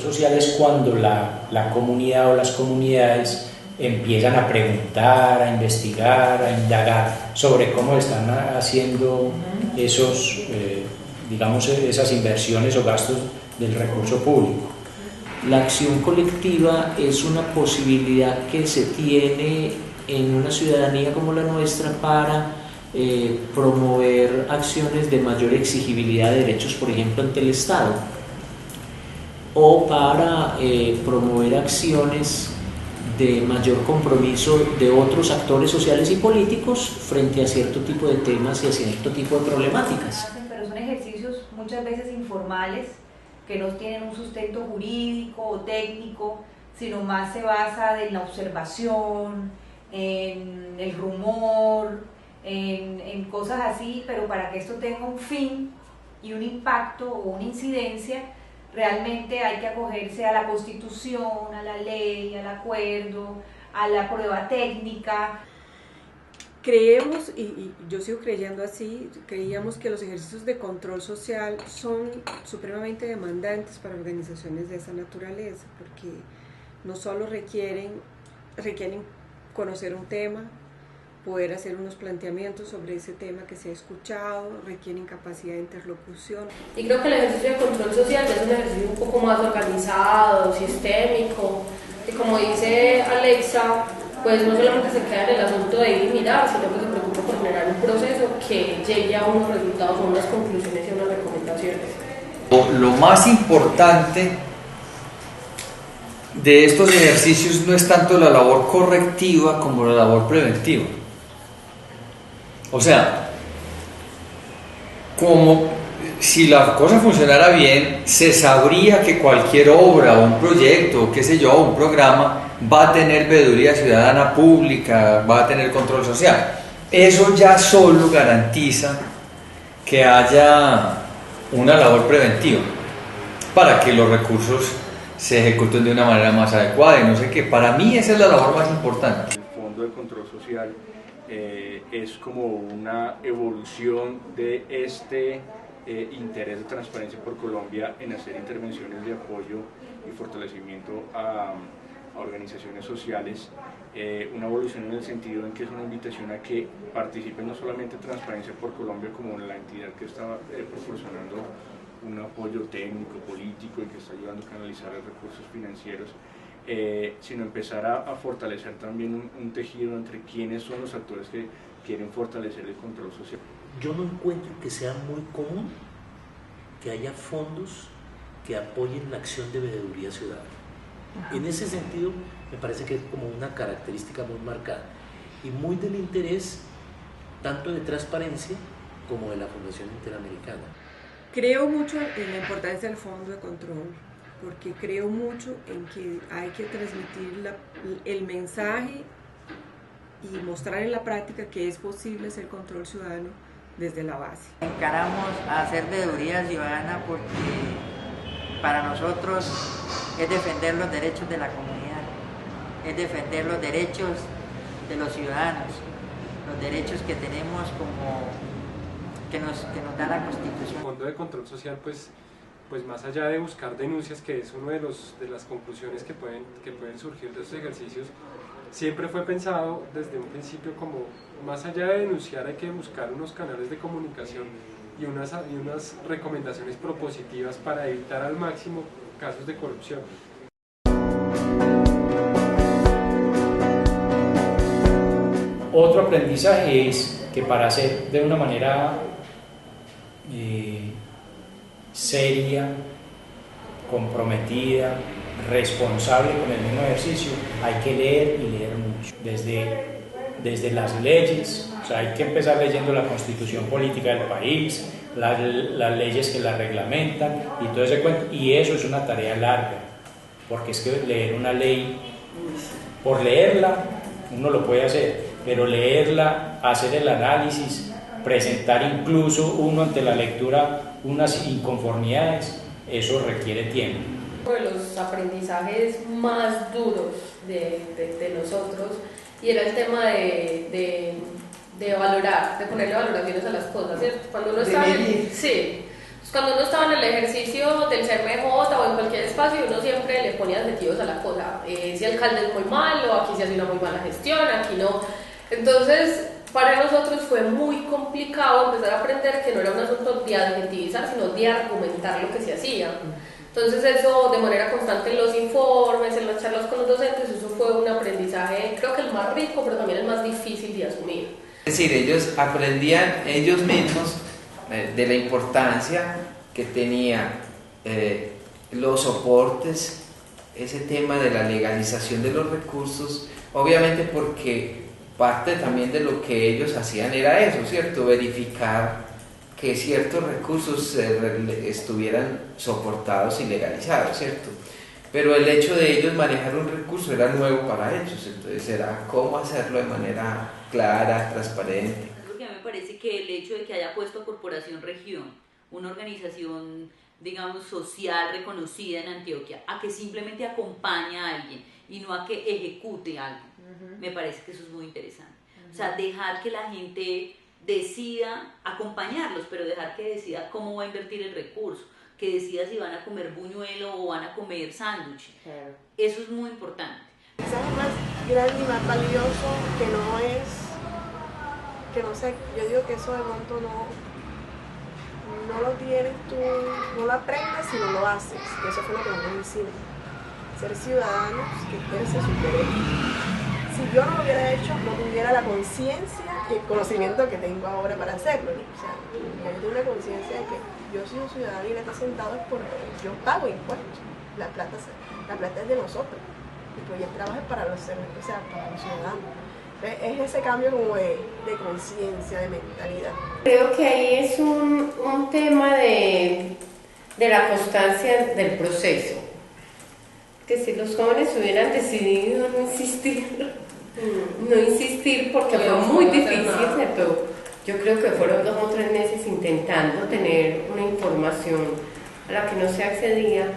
social es cuando la comunidad o las comunidades empiezan a preguntar, a investigar, a indagar sobre cómo están haciendo esos, digamos, esas inversiones o gastos del recurso público. La acción colectiva es una posibilidad que se tiene en una ciudadanía como la nuestra para promover acciones de mayor exigibilidad de derechos, por ejemplo, ante el Estado, o para promover acciones de mayor compromiso de otros actores sociales y políticos frente a cierto tipo de temas y a cierto tipo de problemáticas. Pero son ejercicios muchas veces informales, que no tienen un sustento jurídico o técnico, sino más se basa en la observación, en el rumor, en cosas así, pero para que esto tenga un fin y un impacto o una incidencia, realmente hay que acogerse a la Constitución, a la ley, al acuerdo, a la prueba técnica. Creemos, y yo sigo creyendo así, creíamos que los ejercicios de control social son supremamente demandantes para organizaciones de esa naturaleza, porque no solo requieren conocer un tema, poder hacer unos planteamientos sobre ese tema que se ha escuchado, requieren capacidad de interlocución. Y creo que el ejercicio de control social es un ejercicio un poco más organizado, sistémico, y como dice Alexa, pues no solamente se queda en el asunto de ir y mirar, sino que se preocupa por generar un proceso que llegue a unos resultados, a unas conclusiones y a unas recomendaciones. Lo más importante de estos ejercicios no es tanto la labor correctiva como la labor preventiva. O sea, como si la cosa funcionara bien, se sabría que cualquier obra o un proyecto, qué sé yo, un programa va a tener veeduría ciudadana pública, va a tener control social. Eso ya solo garantiza que haya una labor preventiva para que los recursos se ejecuten de una manera más adecuada y no sé qué. Para mí esa es la labor más importante. El Fondo de Control Social es como una evolución de este interés de Transparencia por Colombia en hacer intervenciones de apoyo y fortalecimiento a organizaciones sociales, una evolución en el sentido en que es una invitación a que participen no solamente Transparencia por Colombia como la entidad que está proporcionando un apoyo técnico, político y que está ayudando a canalizar los recursos financieros, sino empezar a fortalecer también un tejido entre quiénes son los actores que quieren fortalecer el control social. Yo no encuentro que sea muy común que haya fondos que apoyen la acción de veeduría ciudadana. En ese sentido, me parece que es como una característica muy marcada y muy del interés tanto de Transparencia como de la Fundación Interamericana. Creo mucho en la importancia del fondo de control, porque creo mucho en que hay que transmitir el mensaje y mostrar en la práctica que es posible hacer control ciudadano desde la base. Encaramos a hacer veeduría ciudadana porque para nosotros es defender los derechos de la comunidad, es defender los derechos de los ciudadanos, los derechos que tenemos que nos da la Constitución. El Fondo de Control Social, pues más allá de buscar denuncias, que es una de las conclusiones que pueden surgir de estos ejercicios, siempre fue pensado desde un principio como, más allá de denunciar, hay que buscar unos canales de comunicación y unas recomendaciones propositivas para evitar al máximo casos de corrupción. Otro aprendizaje es que para hacer de una manera seria, comprometida, responsable con el mismo ejercicio, hay que leer y leer mucho, desde las leyes, o sea, hay que empezar leyendo la constitución política del país, las leyes que la reglamentan y todo ese cuento, y eso es una tarea larga, porque es que leer una ley, por leerla uno lo puede hacer, pero leerla, hacer el análisis, presentar incluso uno ante la lectura unas inconformidades, eso requiere tiempo. Uno de los aprendizajes más duros de nosotros, y era el tema de valorar, de ponerle valoraciones a las cosas, ¿cierto? Cuando uno está sí, cuando uno estaba en el ejercicio del CMJ o en cualquier espacio, uno siempre le ponía adjetivos a la cosa. Ese alcalde es muy malo, aquí se hace una muy mala gestión, aquí no. Entonces, para nosotros fue muy complicado empezar a aprender que no era un asunto de adjetivizar, sino de argumentar lo que se hacía. Entonces eso de manera constante en los informes, en las charlas con los docentes, eso fue un aprendizaje, creo que el más rico, pero también el más difícil de asumir. Es decir, ellos aprendían ellos mismos de la importancia que tenía los soportes, ese tema de la legalización de los recursos, obviamente porque parte también de lo que ellos hacían era eso, ¿cierto? Verificar que ciertos recursos estuvieran soportados y legalizados, ¿cierto? Pero el hecho de ellos manejar un recurso era nuevo para ellos, entonces era cómo hacerlo de manera clara, transparente. Creo que a mí me parece que el hecho de que haya puesto Corporación Región, una organización, digamos, social reconocida en Antioquia, a que simplemente acompaña a alguien y no a que ejecute algo, me parece que eso es muy interesante. O sea, dejar que la gente decida acompañarlos, pero dejar que decida cómo va a invertir el recurso, que decida si van a comer buñuelo o van a comer sándwich. Claro. Eso es muy importante. Quizás es más grande y más valioso que no es, que no sé, yo digo que eso de pronto no lo tienes tú, no lo aprendes si no lo haces, que eso fue lo que nos hicimos. Ser ciudadanos que ejercen sus derechos. Si yo no lo hubiera hecho, no tuviera la conciencia y el conocimiento que tengo ahora para hacerlo, ¿no? O sea, yo tengo una conciencia de que yo soy un ciudadano y le está sentado es porque yo pago impuestos. La plata es de nosotros. Y pues el trabajo es para los ciudadanos. Entonces, es ese cambio como de conciencia, de mentalidad. Creo que ahí es un tema de la constancia del proceso. Que si los jóvenes hubieran decidido no insistir porque fue muy difícil, ¿cierto? Yo creo que fueron 2 o 3 meses intentando tener una información a la que no se accedía.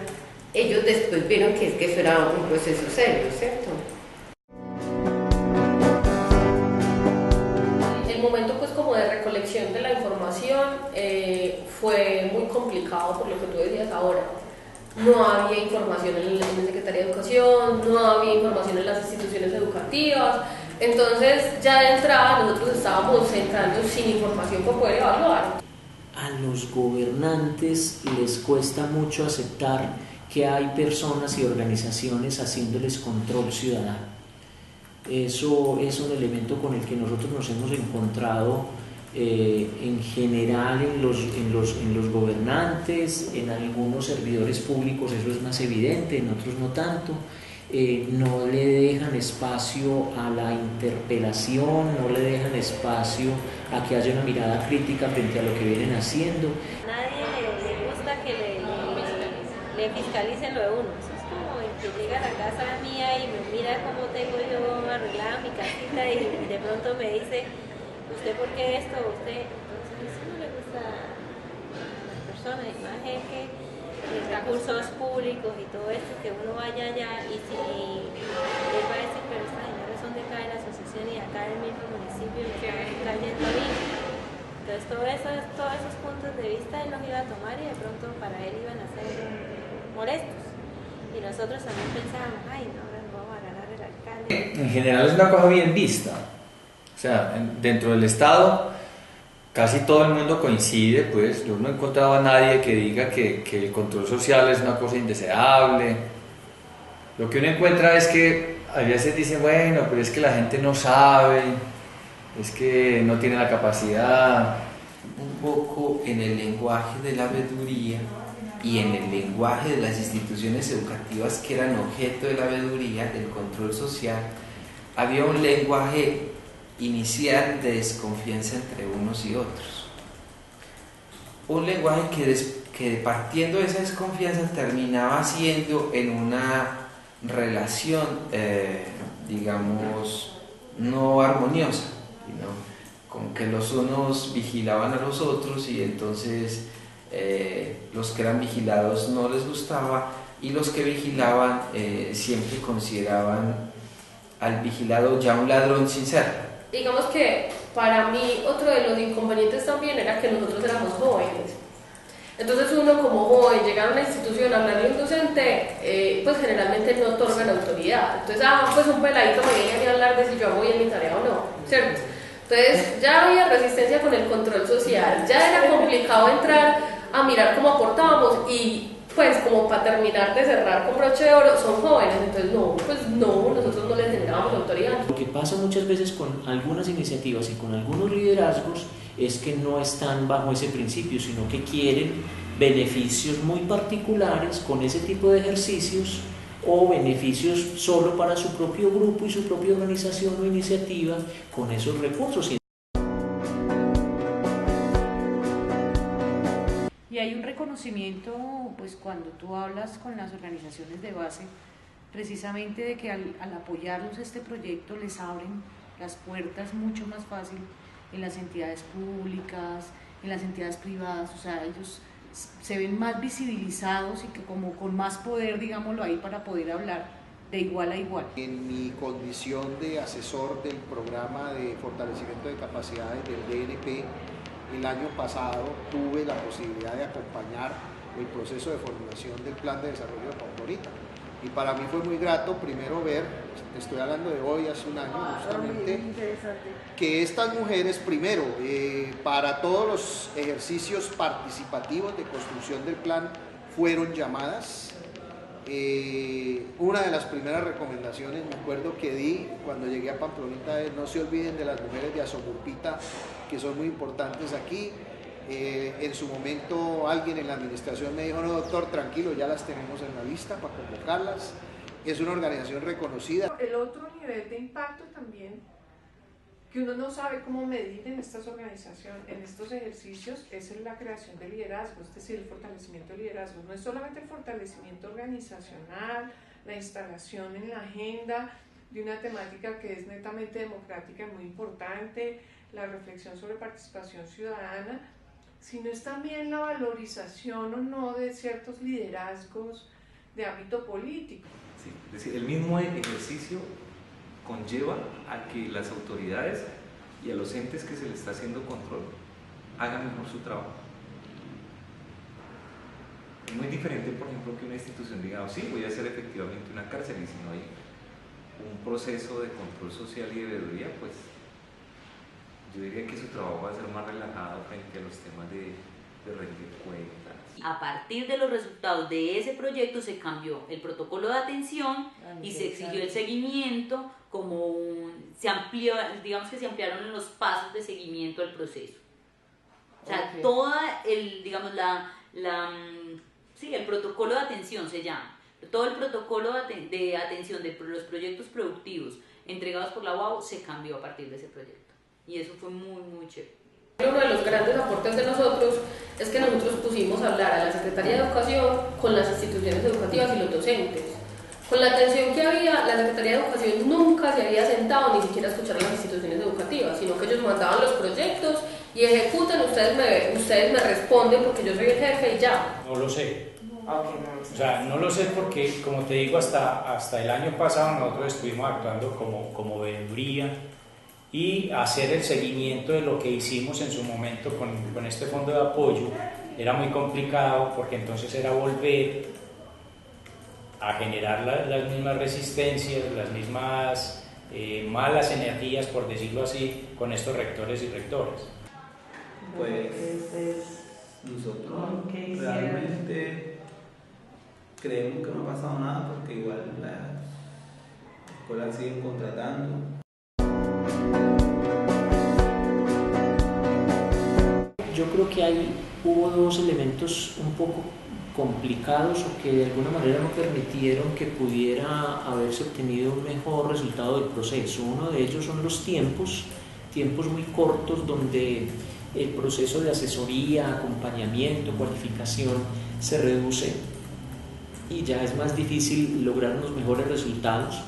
Ellos después vieron que eso era un proceso serio, ¿cierto? El momento pues como de recolección de la información fue muy complicado por lo que tú decías ahora. No había información en la Secretaría de Educación, no había información en las instituciones educativas, entonces ya de entrada nosotros estábamos entrando sin información para poder evaluar. A los gobernantes les cuesta mucho aceptar que hay personas y organizaciones haciéndoles control ciudadano. Eso es un elemento con el que nosotros nos hemos encontrado en general en los gobernantes, en algunos servidores públicos eso es más evidente, en otros no tanto. No le dejan espacio a la interpelación, no le dejan espacio a que haya una mirada crítica frente a lo que vienen haciendo. Nadie le gusta que le fiscalicen lo de uno. Eso es como el que llega a la casa mía y me mira cómo tengo yo arreglada mi casita y de pronto me dice: ¿usted por qué esto? ¿Usted? Entonces eso no le gusta a las personas, y más es que recursos públicos y todo esto, que uno vaya allá y si les va a decir, pero estas señoras son de acá de la asociación y acá del mismo municipio y acá yendo bien. Entonces todos esos puntos de vista él los iba a tomar y de pronto para él iban a ser molestos. Y nosotros también pensábamos, ay no, ahora nos vamos a ganar el alcalde. En general es una cosa bien vista. O sea, dentro del Estado casi todo el mundo coincide, pues yo no he encontrado a nadie que diga que el control social es una cosa indeseable. Lo que uno encuentra es que a veces dicen, bueno, pero es que la gente no sabe, es que no tiene la capacidad. Un poco en el lenguaje de la veeduría y en el lenguaje de las instituciones educativas que eran objeto de la veeduría, del control social, había un lenguaje inicial de desconfianza entre unos y otros. Un lenguaje que partiendo de esa desconfianza terminaba siendo en una relación, digamos, no armoniosa, ¿no? Como que los unos vigilaban a los otros y entonces los que eran vigilados no les gustaba y los que vigilaban siempre consideraban al vigilado ya un ladrón sin ser. Digamos que para mí otro de los inconvenientes también era que nosotros éramos jóvenes. Entonces uno como joven, llegar a una institución, hablarle a un docente, pues generalmente no otorgan autoridad. Entonces, pues un peladito me viene a hablar de si yo hago bien mi tarea o no, ¿cierto? Entonces ya había resistencia con el control social, ya era complicado entrar a mirar cómo aportábamos y pues como para terminar de cerrar con broche de oro, son jóvenes, entonces no, pues no, nosotros no les generábamos autoridad. Lo que pasa muchas veces con algunas iniciativas y con algunos liderazgos es que no están bajo ese principio, sino que quieren beneficios muy particulares con ese tipo de ejercicios o beneficios solo para su propio grupo y su propia organización o iniciativa con esos recursos. Y hay un reconocimiento, pues cuando tú hablas con las organizaciones de base, precisamente de que al apoyarlos este proyecto les abren las puertas mucho más fácil en las entidades públicas, en las entidades privadas, o sea, ellos se ven más visibilizados y que como con más poder, digámoslo ahí, para poder hablar de igual a igual. En mi condición de asesor del programa de fortalecimiento de capacidades del DNP, el año pasado tuve la posibilidad de acompañar el proceso de formulación del Plan de Desarrollo de Pamplonita. Y para mí fue muy grato primero ver, estoy hablando de hoy, hace un año justamente, que estas mujeres primero, para todos los ejercicios participativos de construcción del plan, fueron llamadas. Una de las primeras recomendaciones, me acuerdo que di cuando llegué a Pamplonita, es no se olviden de las mujeres de Azomurpita, que son muy importantes aquí. En su momento alguien en la administración me dijo, no doctor, tranquilo, ya las tenemos en la lista para convocarlas. Es una organización reconocida. El otro nivel de impacto también, que uno no sabe cómo medir en estas organizaciones, en estos ejercicios, es en la creación de liderazgo, es decir, el fortalecimiento de liderazgo. No es solamente el fortalecimiento organizacional, la instalación en la agenda de una temática que es netamente democrática y muy importante, la reflexión sobre participación ciudadana, sino es también la valorización o no de ciertos liderazgos de ámbito político. Sí, es decir, el mismo ejercicio conlleva a que las autoridades y a los entes que se les está haciendo control hagan mejor su trabajo. Es muy diferente, por ejemplo, que una institución diga, oh, sí, voy a hacer efectivamente una cárcel, y si no hay un proceso de control social y de veeduría, pues yo diría que su trabajo va a ser más relajado frente a los temas de rendir cuentas. A partir de los resultados de ese proyecto se cambió el protocolo de atención y se exigió el seguimiento como se amplió, digamos que se ampliaron los pasos de seguimiento del proceso. O sea, toda el, digamos, el protocolo de atención se llama. Todo el protocolo de atención de los proyectos productivos entregados por la UAU se cambió a partir de ese proyecto. Y eso fue muy, muy chévere. Uno de los grandes aportes de nosotros es que nosotros pusimos a hablar a la Secretaría de Educación con las instituciones educativas y los docentes. Con la atención que había, la Secretaría de Educación nunca se había sentado ni siquiera a escuchar a las instituciones educativas, sino que ellos mandaban los proyectos y ejecutan, ustedes me responden porque yo soy el jefe y ya. No lo sé. O sea, no lo sé porque, como te digo, hasta el año pasado nosotros estuvimos actuando como veeduría y hacer el seguimiento de lo que hicimos en su momento con este fondo de apoyo era muy complicado porque entonces era volver a generar las mismas resistencias, las mismas malas energías, por decirlo así, con estos rectores y rectoras. Pues nosotros realmente creemos que no ha pasado nada porque igual las escuelas siguen contratando. Yo creo que hubo dos elementos un poco complicados o que de alguna manera no permitieron que pudiera haberse obtenido un mejor resultado del proceso. Uno de ellos son los tiempos muy cortos donde el proceso de asesoría, acompañamiento, cualificación se reduce y ya es más difícil lograr unos mejores resultados.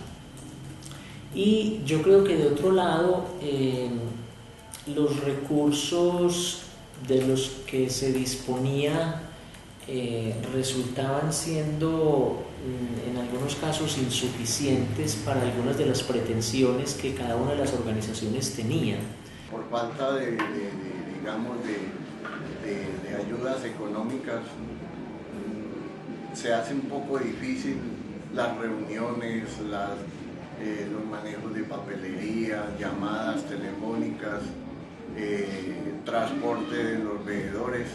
Y yo creo que de otro lado, los recursos de los que se disponía resultaban siendo en algunos casos insuficientes para algunas de las pretensiones que cada una de las organizaciones tenía. Por falta de de ayudas económicas se hace un poco difícil las reuniones, los manejos de papelería, llamadas telefónicas, transporte de los veedores.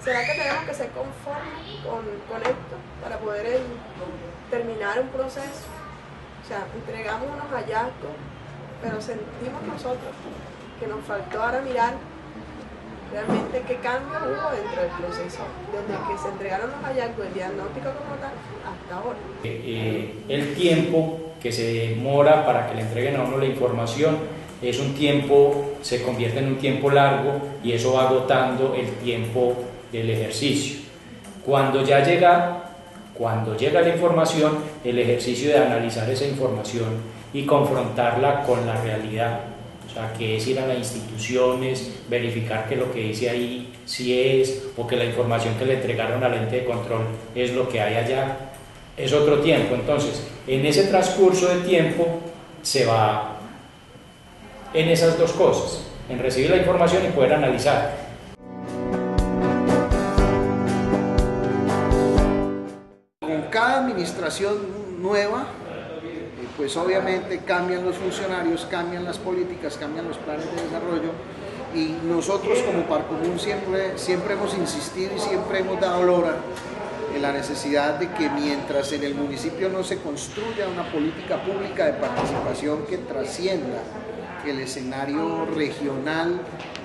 ¿Será que tenemos que ser conformes con esto para poder terminar un proceso? O sea, entregamos unos hallazgos, pero sentimos nosotros que nos faltó ahora mirar realmente qué cambio hubo dentro del proceso, desde que se entregaron los hallazgos, el diagnóstico como tal, hasta ahora. El tiempo que se demora para que le entreguen a uno la información es un tiempo, se convierte en un tiempo largo y eso va agotando el tiempo del ejercicio. Cuando llega la información, el ejercicio de analizar esa información y confrontarla con la realidad, o sea, que es ir a las instituciones, verificar que lo que dice ahí sí es, o que la información que le entregaron al ente de control es lo que hay allá, es otro tiempo. Entonces, en ese transcurso de tiempo se va en esas dos cosas, en recibir la información y poder analizar. Con cada administración nueva, pues obviamente cambian los funcionarios, cambian las políticas, cambian los planes de desarrollo, y nosotros como Parcomún siempre hemos insistido y siempre hemos dado lora en la necesidad de que mientras en el municipio no se construya una política pública de participación que trascienda el escenario regional,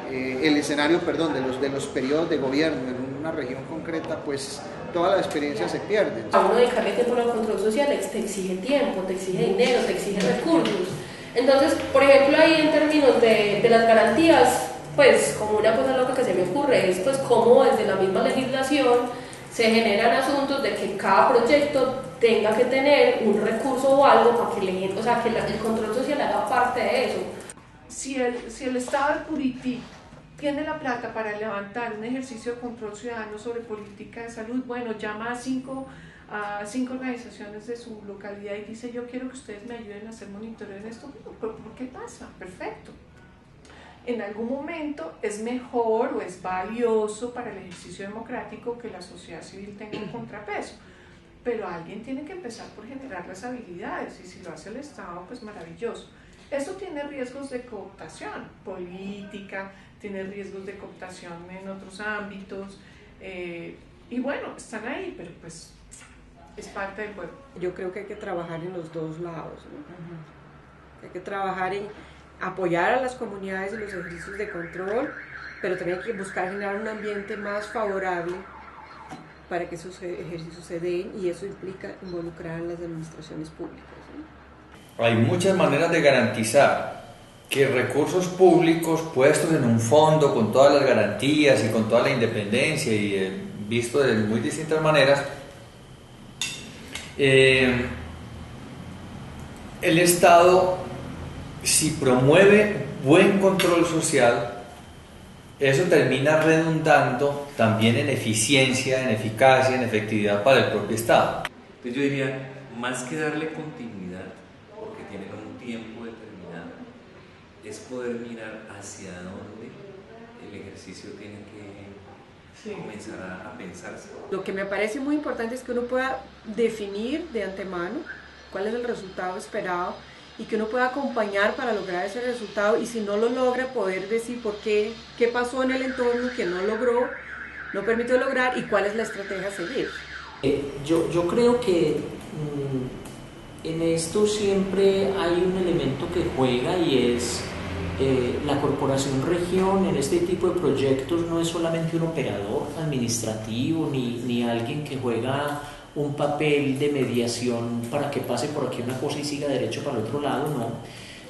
de los periodos de gobierno en una región concreta, pues toda la experiencia se pierde. A uno dedicarle tiempo al control social te exige tiempo, te exige dinero, te exige recursos. Entonces, por ejemplo, ahí en términos de las garantías, pues como una cosa loca que se me ocurre es pues cómo desde la misma legislación se generan asuntos de que cada proyecto tenga que tener un recurso o algo para que el control social haga parte de eso. Si el Estado de Curití tiene la plata para levantar un ejercicio de control ciudadano sobre política de salud, bueno, llama a cinco organizaciones de su localidad y dice: yo quiero que ustedes me ayuden a hacer monitoreo en esto. ¿Por qué pasa? Perfecto. En algún momento es mejor o es valioso para el ejercicio democrático que la sociedad civil tenga un contrapeso, pero alguien tiene que empezar por generar las habilidades, y si lo hace el Estado, pues maravilloso. Eso tiene riesgos de cooptación política, tiene riesgos de cooptación en otros ámbitos, y bueno, están ahí, pero pues es parte del juego. Yo creo que hay que trabajar en los dos lados, ¿no? Hay que trabajar en apoyar a las comunidades en los ejercicios de control, pero también hay que buscar generar un ambiente más favorable para que esos ejercicios se den, y eso implica involucrar a las administraciones públicas, ¿no? Hay muchas maneras de garantizar que recursos públicos puestos en un fondo con todas las garantías y con toda la independencia y visto de muy distintas maneras, el Estado, si promueve buen control social, eso termina redundando también en eficiencia, en eficacia, en efectividad para el propio Estado. Entonces yo diría, más que darle continuidad, porque tienen un tiempo determinado, es poder mirar hacia dónde el ejercicio tiene que comenzar a pensarse. Lo que me parece muy importante es que uno pueda definir de antemano cuál es el resultado esperado y que uno pueda acompañar para lograr ese resultado, y si no lo logra, poder decir por qué pasó en el entorno que no logró, no permitió lograr, y cuál es la estrategia a seguir. Yo creo que en esto siempre hay un elemento que juega, y es la corporación región. En este tipo de proyectos no es solamente un operador administrativo ni alguien que juega un papel de mediación para que pase por aquí una cosa y siga derecho para el otro lado, no.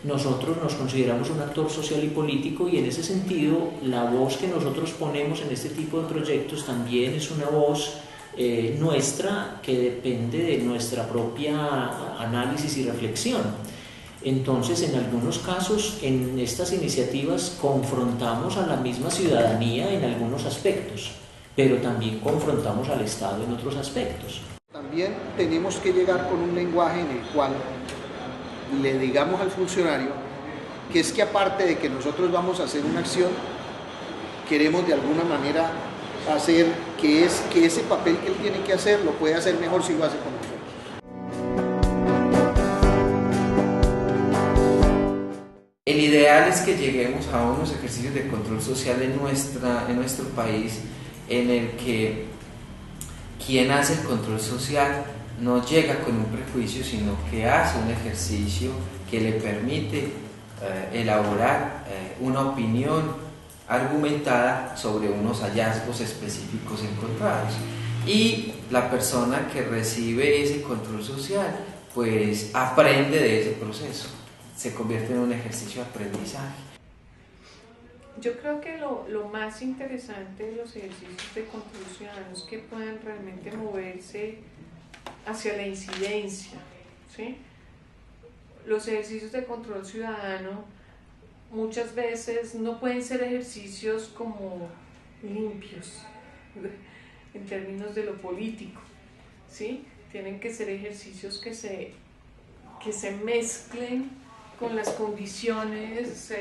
Nosotros nos consideramos un actor social y político, y en ese sentido la voz que nosotros ponemos en este tipo de proyectos también es una voz nuestra, que depende de nuestra propia análisis y reflexión. Entonces, en algunos casos, en estas iniciativas confrontamos a la misma ciudadanía en algunos aspectos, pero también confrontamos al Estado en otros aspectos. También tenemos que llegar con un lenguaje en el cual le digamos al funcionario que es que aparte de que nosotros vamos a hacer una acción, queremos de alguna manera hacer que ese papel que él tiene que hacer lo puede hacer mejor si lo hace con nosotros. El ideal es que lleguemos a unos ejercicios de control social en nuestro país en el que quien hace el control social no llega con un prejuicio, sino que hace un ejercicio que le permite elaborar una opinión argumentada sobre unos hallazgos específicos encontrados. Y la persona que recibe ese control social pues aprende de ese proceso, se convierte en un ejercicio de aprendizaje. Yo creo que lo más interesante de los ejercicios de control ciudadano es que puedan realmente moverse hacia la incidencia, ¿sí? Los ejercicios de control ciudadano muchas veces no pueden ser ejercicios como limpios en términos de lo político, ¿sí? Tienen que ser ejercicios que se mezclen con las condiciones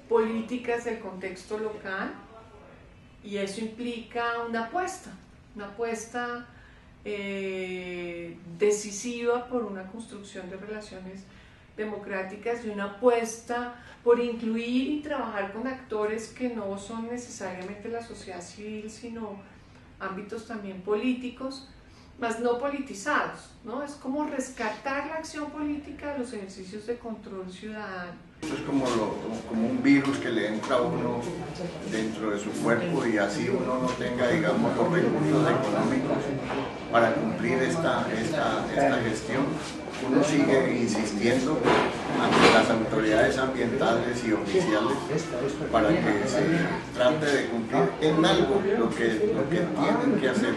políticas del contexto local, y eso implica una apuesta decisiva por una construcción de relaciones democráticas y una apuesta por incluir y trabajar con actores que no son necesariamente la sociedad civil, sino ámbitos también políticos, más no politizados, ¿no? Es como rescatar la acción política de los ejercicios de control ciudadano. Eso es como un virus que le entra a uno dentro de su cuerpo y así uno no tenga, digamos, los recursos económicos para cumplir esta gestión. Uno sigue insistiendo ante las autoridades ambientales y oficiales para que se trate de cumplir en algo lo que tienen que hacer.